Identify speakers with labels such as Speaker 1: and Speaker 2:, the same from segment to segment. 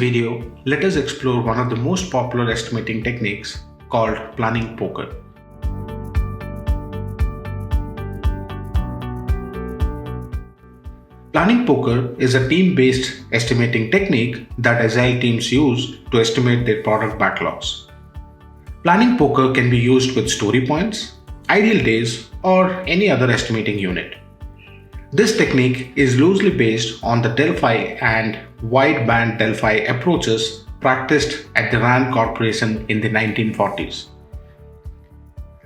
Speaker 1: video, let us explore one of the most popular estimating techniques called planning poker. Planning poker is a team-based estimating technique that Agile teams use to estimate their product backlogs. Planning poker can be used with story points, ideal days, or any other estimating unit. This technique is loosely based on the Delphi and Wideband Delphi approaches practiced at the RAND Corporation in the 1940s.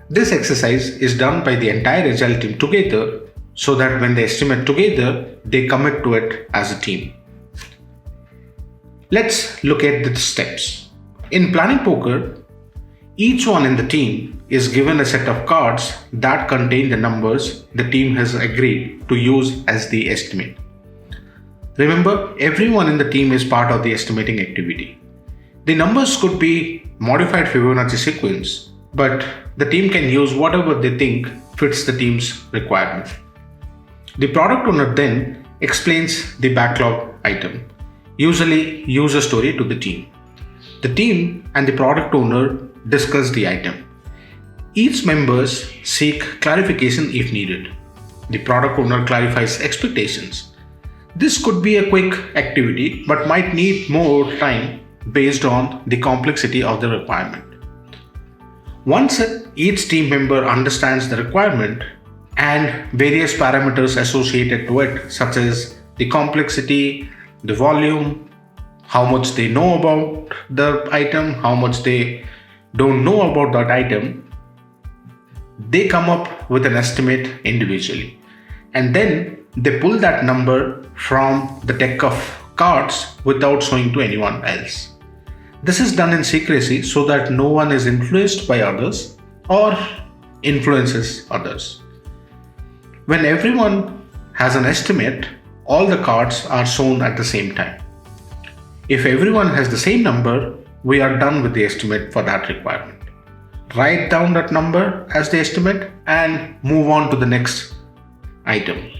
Speaker 1: This exercise is done by the entire Agile team together so that when they estimate together, they commit to it as a team. Let's look at the steps. In planning poker, each one in the team is given a set of cards that contain the numbers the team has agreed to use as the estimate. Remember, everyone in the team is part of the estimating activity. The numbers could be modified Fibonacci sequence, but the team can use whatever they think fits the team's requirement. The product owner then explains the backlog item, usually user story, to the team. The team and the product owner discuss the item. Each members seek clarification if needed. The product owner clarifies expectations. This could be a quick activity but might need more time based on the complexity of the requirement. Once each team member understands the requirement and various parameters associated to it, such as the complexity, the volume, how much they know about the item, how much they don't know about that item, they come up with an estimate individually. And then they pull that number from the deck of cards without showing to anyone else. This is done in secrecy so that no one is influenced by others or influences others. When everyone has an estimate, all the cards are shown at the same time. If everyone has the same number, we are done with the estimate for that requirement. Write down that number as the estimate and move on to the next item.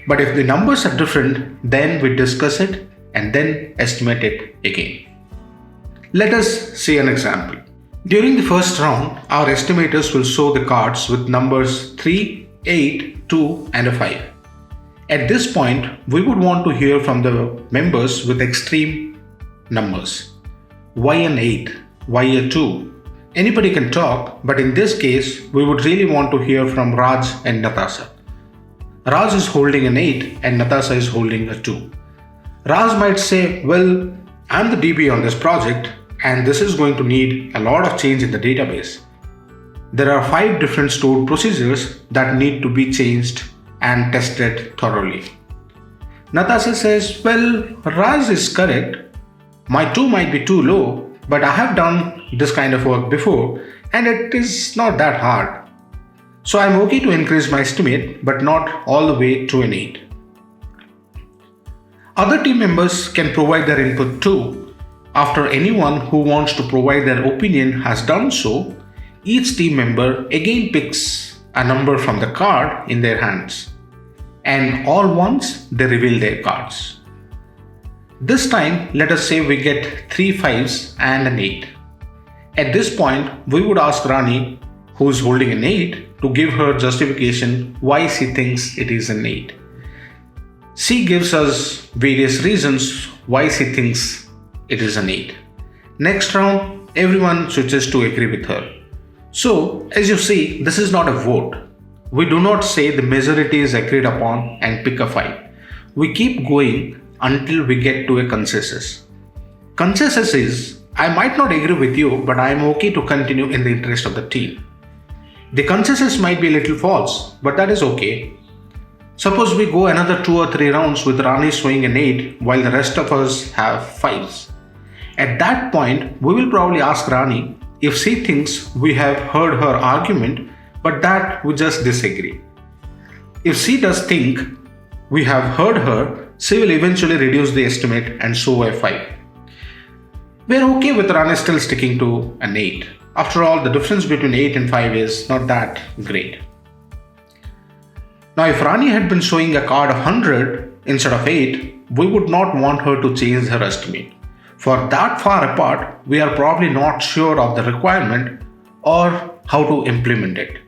Speaker 1: But if the numbers are different, then we discuss it and then estimate it again. Let us see an example. During the first round, our estimators will show the cards with numbers 3, 8, 2 and a 5. At this point, we would want to hear from the members with extreme numbers. Why an 8? Why a 2? Anybody can talk, but in this case, we would really want to hear from Raj and Natasha. Raj is holding an 8 and Natasha is holding a 2. Raj might say, well, I'm the DB on this project and this is going to need a lot of change in the database. There are 5 different stored procedures that need to be changed and tested thoroughly. Natasha says, well, Raj is correct. My 2 might be too low, but I have done this kind of work before and it is not that hard. So I'm okay to increase my estimate, but not all the way to an 8. Other team members can provide their input too. After anyone who wants to provide their opinion has done so, each team member again picks a number from the card in their hands. And all once they reveal their cards. This time, let us say we get 3 5s and an 8. At this point, we would ask Rani, who is holding an 8, to give her justification why she thinks it is an 8. She gives us various reasons why she thinks it is an 8. Next round, everyone switches to agree with her. So, as you see, this is not a vote. We do not say the majority is agreed upon and pick a 5. We keep going until we get to a consensus. Consensus is, I might not agree with you, but I am okay to continue in the interest of the team. The consensus might be a little false, but that is okay. Suppose we go another 2 or 3 rounds with Rani showing an 8 while the rest of us have 5s. At that point, we will probably ask Rani if she thinks we have heard her argument, but that we just disagree. If she does think we have heard her, she will eventually reduce the estimate and show a 5. We are okay with Rani still sticking to an 8. After all, the difference between 8 and 5 is not that great. Now, if Rani had been showing a card of 100 instead of 8, we would not want her to change her estimate. For that far apart, we are probably not sure of the requirement or how to implement it.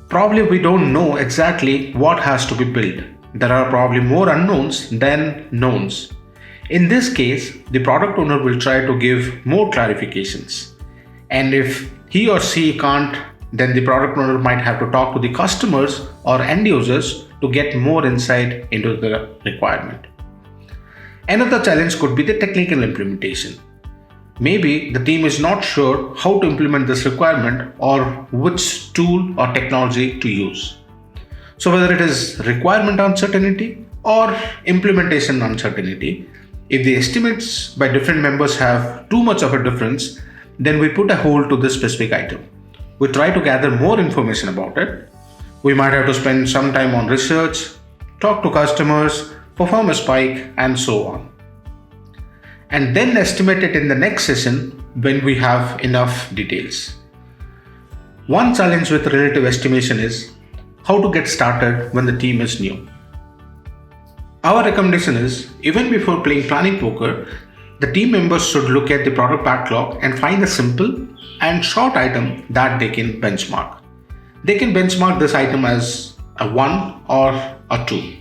Speaker 1: Probably we don't know exactly what has to be built. There are probably more unknowns than knowns. In this case, the product owner will try to give more clarifications. And if he or she can't, then the product owner might have to talk to the customers or end users to get more insight into the requirement. Another challenge could be the technical implementation. Maybe the team is not sure how to implement this requirement or which tool or technology to use. So whether it is requirement uncertainty or implementation uncertainty, if the estimates by different members have too much of a difference, then we put a hold to this specific item. We try to gather more information about it. We might have to spend some time on research, talk to customers, perform a spike, and so on. And then estimate it in the next session when we have enough details. One challenge with relative estimation is how to get started when the team is new. Our recommendation is, even before playing planning poker, the team members should look at the product backlog and find a simple and short item that they can benchmark. They can benchmark this item as a 1 or a 2.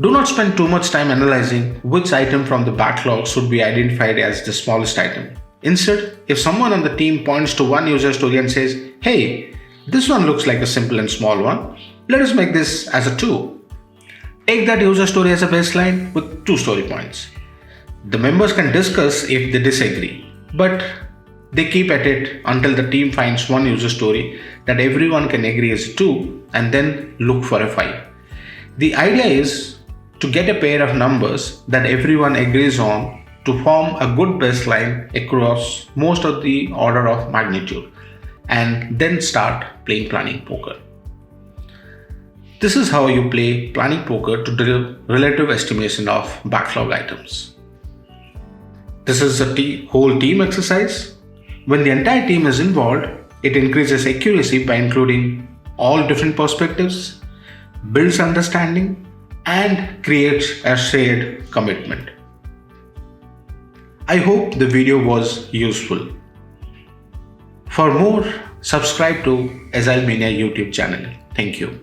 Speaker 1: Do not spend too much time analyzing which item from the backlog should be identified as the smallest item. Instead, if someone on the team points to one user story and says, "Hey, this one looks like a simple and small one, let us make this as a 2. Take that user story as a baseline with 2 story points. The members can discuss if they disagree, but they keep at it until the team finds one user story that everyone can agree is 2 and then look for a 5. The idea is to get a pair of numbers that everyone agrees on to form a good baseline across most of the order of magnitude, and then start playing planning poker. This is how you play planning poker to do relative estimation of backlog items. This is a whole team exercise. When the entire team is involved, it increases accuracy by including all different perspectives, builds understanding, and creates a shared commitment. I hope the video was useful. For more, subscribe to Agilemania YouTube channel. Thank you.